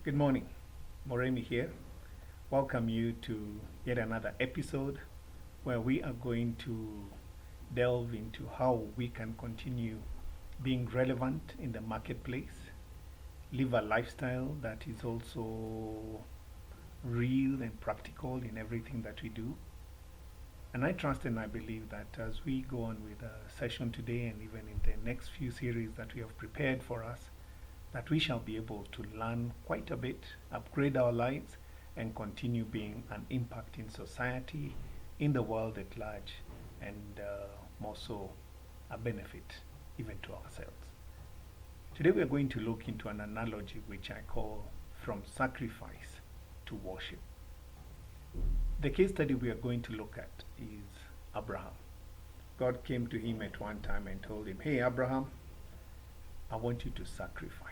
Good morning. Moremi here. Welcome you to yet another episode where we are going to delve into how we can continue being relevant in the marketplace, live a lifestyle that is also real and practical in everything that we do. And I trust and I believe that as we go on with the session today and even in the next few series that we have prepared for us, that we shall be able to learn quite a bit, upgrade our lives, and continue being an impact in society, in the world at large, and more so a benefit even to ourselves. Today we are going to look into an analogy which I call from sacrifice to worship. The case study we are going to look at is Abraham. God came to him at one time and told him, "Hey, Abraham, I want you to sacrifice."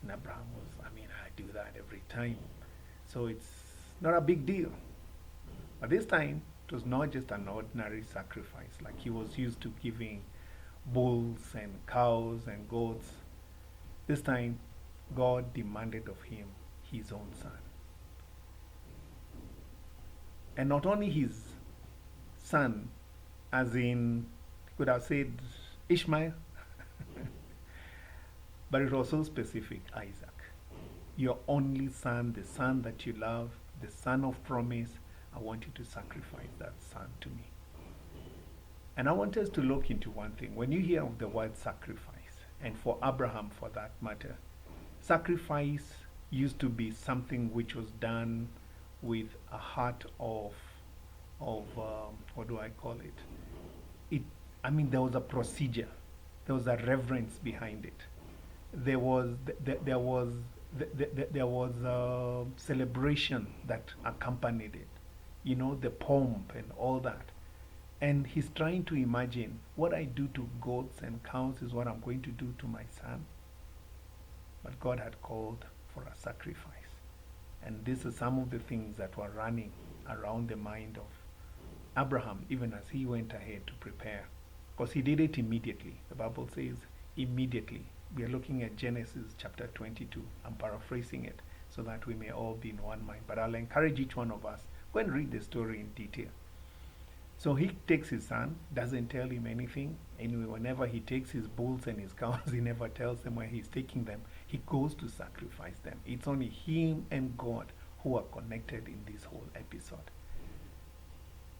And Abraham was, I do that every time. So it's not a big deal. But this time, it was not just an ordinary sacrifice like he was used to giving bulls and cows and goats. This time, God demanded of him his own son. And not only his son, as in, could have said Ishmael, but it was so specific, Isaac. Your only son, the son that you love, the son of promise, I want you to sacrifice that son to me. And I want us to look into one thing. When you hear of the word sacrifice, and for Abraham for that matter, sacrifice used to be something which was done with a heart of what do I call it? There was a procedure, there was a reverence behind it. There was a celebration that accompanied it. You know, the pomp and all that. And he's trying to imagine what I do to goats and cows is what I'm going to do to my son. But God had called for a sacrifice. And this is some of the things that were running around the mind of Abraham, even as he went ahead to prepare. Because he did it immediately. The Bible says immediately. We are looking at Genesis chapter 22. I'm paraphrasing it so that we may all be in one mind. But I'll encourage each one of us, go and read the story in detail. So he takes his son, doesn't tell him anything. Anyway, whenever he takes his bulls and his cows, he never tells them where he's taking them. He goes to sacrifice them. It's only him and God who are connected in this whole episode.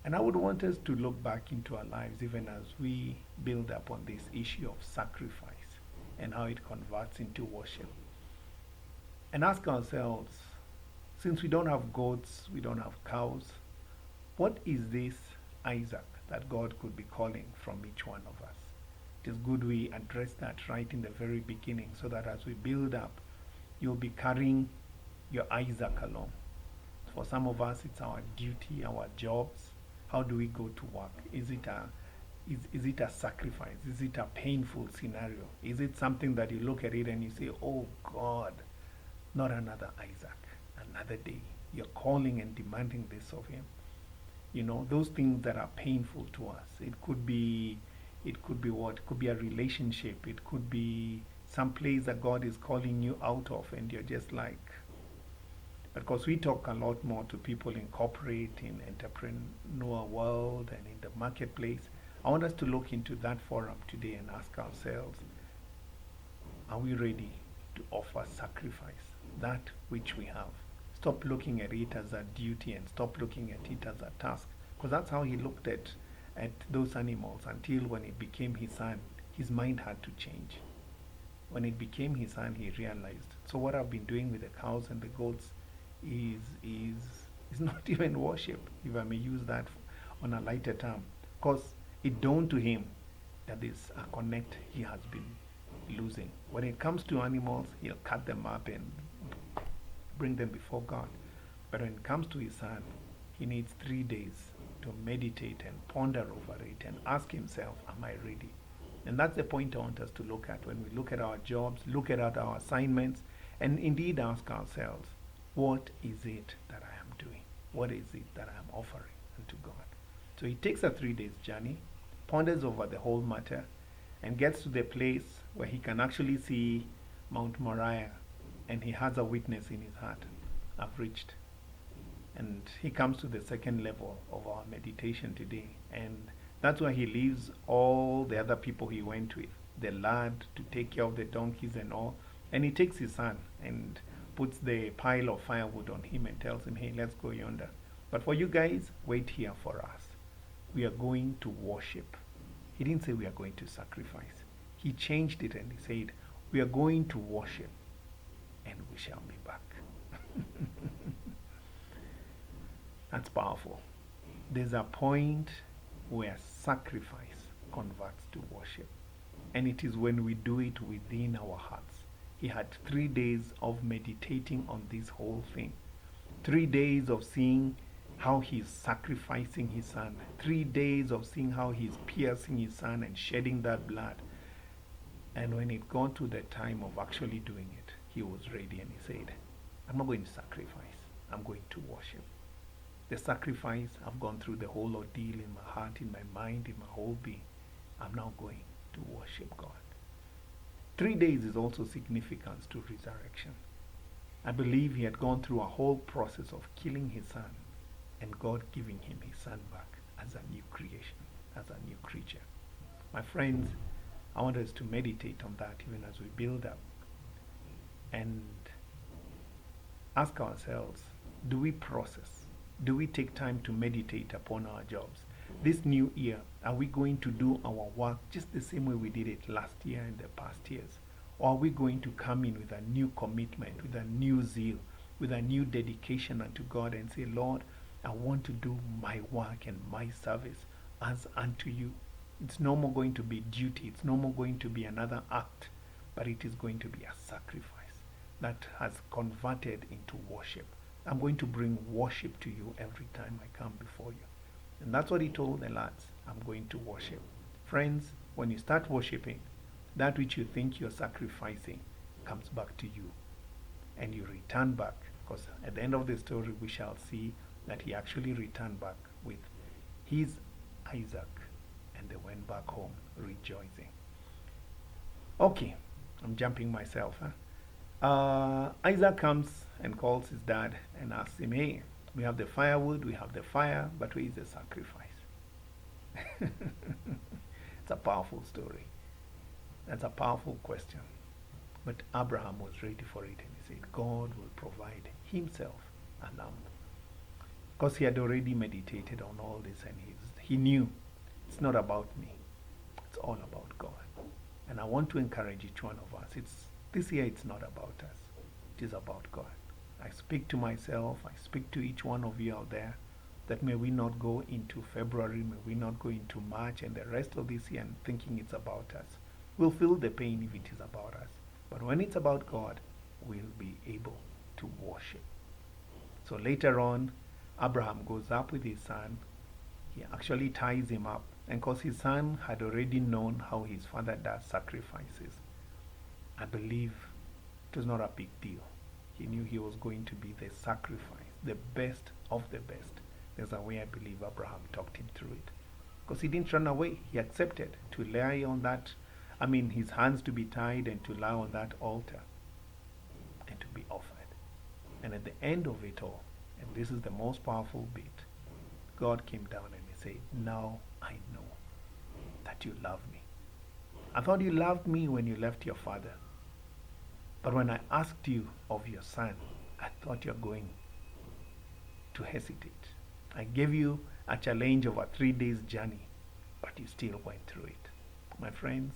And I would want us to look back into our lives even as we build up on this issue of sacrifice and how it converts into worship. And ask ourselves, since we don't have goats, we don't have cows, what is this Isaac that God could be calling from each one of us? It is good we address that right in the very beginning so that as we build up, you'll be carrying your Isaac along. For some of us, it's our duty, our jobs. How do we go to work? Is it a sacrifice? Is it a painful scenario? Is it something that you look at it and you say, oh God, not another Isaac, another day. You're calling and demanding this of him. You know, those things that are painful to us. It could be what? It could be a relationship. It could be some place that God is calling you out of and you're just like, because we talk a lot more to people in corporate, in entrepreneur world and in the marketplace. I want us to look into that forum today and ask ourselves, are we ready to offer sacrifice, that which we have? Stop looking at it as a duty and stop looking at it as a task. Because that's how he looked at those animals until when it became his son, his mind had to change. When it became his son, he realized, so what I've been doing with the cows and the goats is not even worship, if I may use that on a lighter term. Because it dawned to him that there's a connect he has been losing. When it comes to animals, he'll cut them up and bring them before God. But when it comes to his son, he needs 3 days to meditate and ponder over it and ask himself, am I ready? And that's the point I want us to look at when we look at our jobs, look at our assignments, and indeed ask ourselves, what is it that I am doing? What is it that I am offering unto God? So he takes a 3 days journey, ponders over the whole matter, and gets to the place where he can actually see Mount Moriah and he has a witness in his heart. I've reached. And he comes to the second level of our meditation today. And that's why he leaves all the other people he went with, the lad to take care of the donkeys and all. And he takes his son and puts the pile of firewood on him and tells him, hey, let's go yonder. But for you guys, wait here for us. We are going to worship. He didn't say we are going to sacrifice. He changed it and he said, we are going to worship and we shall be back. That's powerful. There's a point where sacrifice converts to worship. And it is when we do it within our hearts. He had 3 days of meditating on this whole thing. 3 days of seeing how he's sacrificing his son. 3 days of seeing how he's piercing his son and shedding that blood. And when it got to the time of actually doing it, he was ready and he said, I'm not going to sacrifice. I'm going to worship. The sacrifice, I've gone through the whole ordeal in my heart, in my mind, in my whole being. I'm now going to worship God. 3 days is also significant to resurrection. I believe he had gone through a whole process of killing his son and God giving him his son back as a new creation, as a new creature. My friends, I want us to meditate on that even as we build up and ask ourselves, do we process? Do we take time to meditate upon our jobs? This new year, are we going to do our work just the same way we did it last year and the past years? Or are we going to come in with a new commitment, with a new zeal, with a new dedication unto God and say, Lord, I want to do my work and my service as unto you. It's no more going to be duty. It's no more going to be another act, but it is going to be a sacrifice that has converted into worship. I'm going to bring worship to you every time I come before you. And that's what he told the lads. I'm going to worship. Friends, when you start worshiping, that which you think you're sacrificing comes back to you. And you return back. Because at the end of the story, we shall see that he actually returned back with his Isaac. And they went back home rejoicing. Okay, I'm jumping myself. Isaac comes and calls his dad and asks him, hey, we have the firewood, we have the fire, but where is the sacrifice? It's a powerful story. That's a powerful question. But Abraham was ready for it and he said, God will provide himself a lamb. Because he had already meditated on all this and he knew it's not about me. It's all about God. And I want to encourage each one of us. This year it's not about us. It is about God. I speak to myself, I speak to each one of you out there, that may we not go into February, may we not go into March and the rest of this year and thinking it's about us. We'll feel the pain if it is about us. But when it's about God, we'll be able to worship. So later on, Abraham goes up with his son. He actually ties him up. And because his son had already known how his father does sacrifices, I believe it was not a big deal. He knew he was going to be the sacrifice, the best of the best. There's a way I believe Abraham talked him through it. Because he didn't run away. He accepted to lie on that, his hands to be tied and to lie on that altar and to be offered. And at the end of it all, and this is the most powerful bit, God came down and he said, now I know that you love me. I thought you loved me when you left your father. But when I asked you of your son, I thought you're going to hesitate. I gave you a challenge of a 3 days journey, but you still went through it. My friends,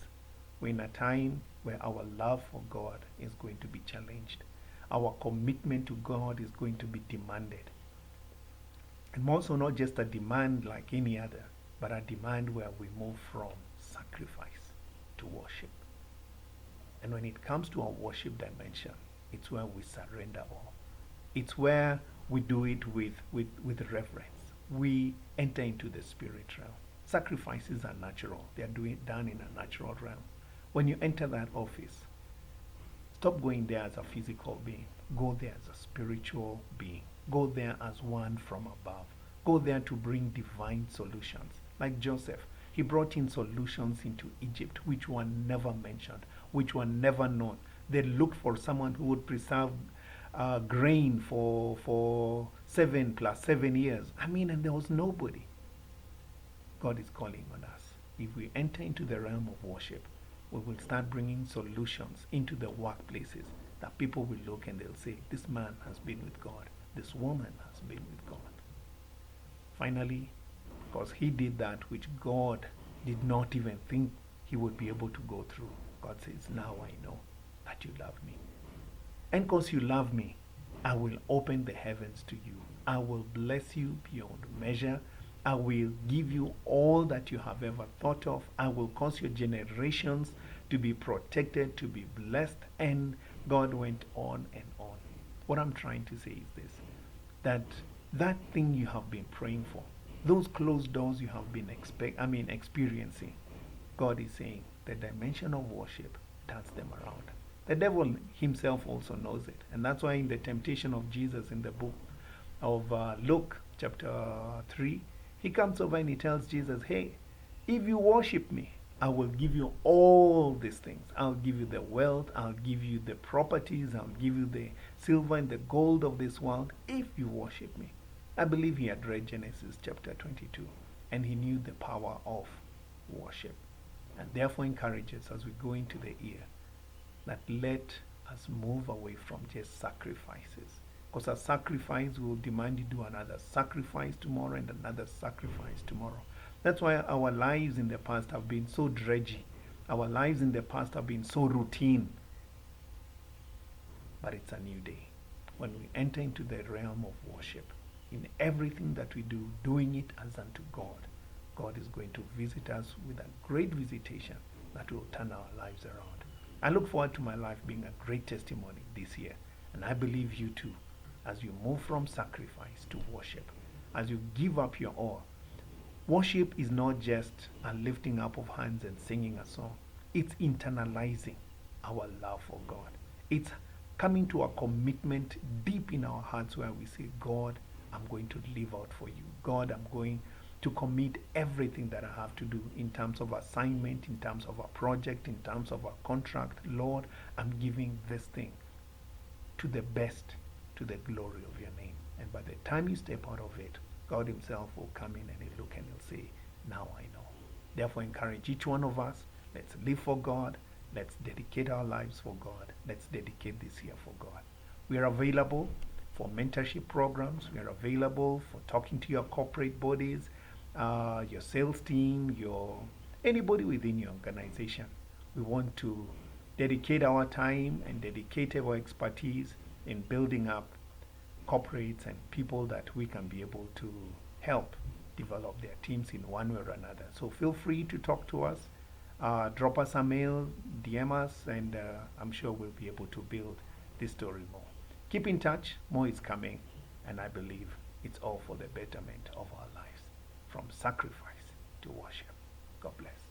we're in a time where our love for God is going to be challenged. Our commitment to God is going to be demanded. And also not just a demand like any other, but a demand where we move from sacrifice to worship. And when it comes to our worship dimension, it's where we surrender all. It's where we do it with reverence. We enter into the spirit realm. Sacrifices are natural. They are done in a natural realm. When you enter that office, stop going there as a physical being. Go there as a spiritual being. Go there as one from above. Go there to bring divine solutions. Like Joseph, he brought in solutions into Egypt which were never mentioned, which were never known. They looked for someone who would preserve grain for 7 plus 7 years. I mean, and there was nobody. God is calling on us. If we enter into the realm of worship, we will start bringing solutions into the workplaces that people will look and they'll say, this man has been with God. This woman has been with God. Finally, because he did that which God did not even think he would be able to go through, God says, now I know that you love me. And because you love me, I will open the heavens to you. I will bless you beyond measure. I will give you all that you have ever thought of. I will cause your generations to be protected, to be blessed. And God went on and on. What I'm trying to say is this, that thing you have been praying for, those closed doors you have been experiencing, God is saying the dimension of worship turns them around. The devil himself also knows it. And that's why in the temptation of Jesus in the book of Luke chapter 3, he comes over and he tells Jesus, hey, if you worship me, I will give you all these things. I'll give you the wealth, I'll give you the properties, I'll give you the silver and the gold of this world if you worship me. I believe he had read Genesis chapter 22 and he knew the power of worship. And therefore encourages as we go into the year that let us move away from just sacrifices. Because a sacrifice will demand you do another sacrifice tomorrow and another sacrifice tomorrow. That's why our lives in the past have been so dredgy. Our lives in the past have been so routine. But it's a new day. When we enter into the realm of worship, in everything that we do, doing it as unto God, God is going to visit us with a great visitation that will turn our lives around. I look forward to my life being a great testimony this year. And I believe you too, as you move from sacrifice to worship, as you give up your all. Worship is not just a lifting up of hands and singing a song. It's internalizing our love for God. It's coming to a commitment deep in our hearts where we say, God, I'm going to live out for you. God, I'm going to commit everything that I have to do in terms of assignment, in terms of a project, in terms of a contract. Lord, I'm giving this thing to the best, to the glory of your name. And by the time you step out of it, God himself will come in and he'll look and he'll say, now I know. Therefore, encourage each one of us. Let's live for God. Let's dedicate our lives for God. Let's dedicate this year for God. We are available for mentorship programs. We are available for talking to your corporate bodies, your sales team, anybody within your organization. We want to dedicate our time and dedicate our expertise in building up corporates and people that we can be able to help develop their teams in one way or another. So feel free to talk to us, drop us a mail, DM us, and I'm sure we'll be able to build this story more. Keep in touch, more is coming, and I believe it's all for the betterment of our lives, from sacrifice to worship. God bless.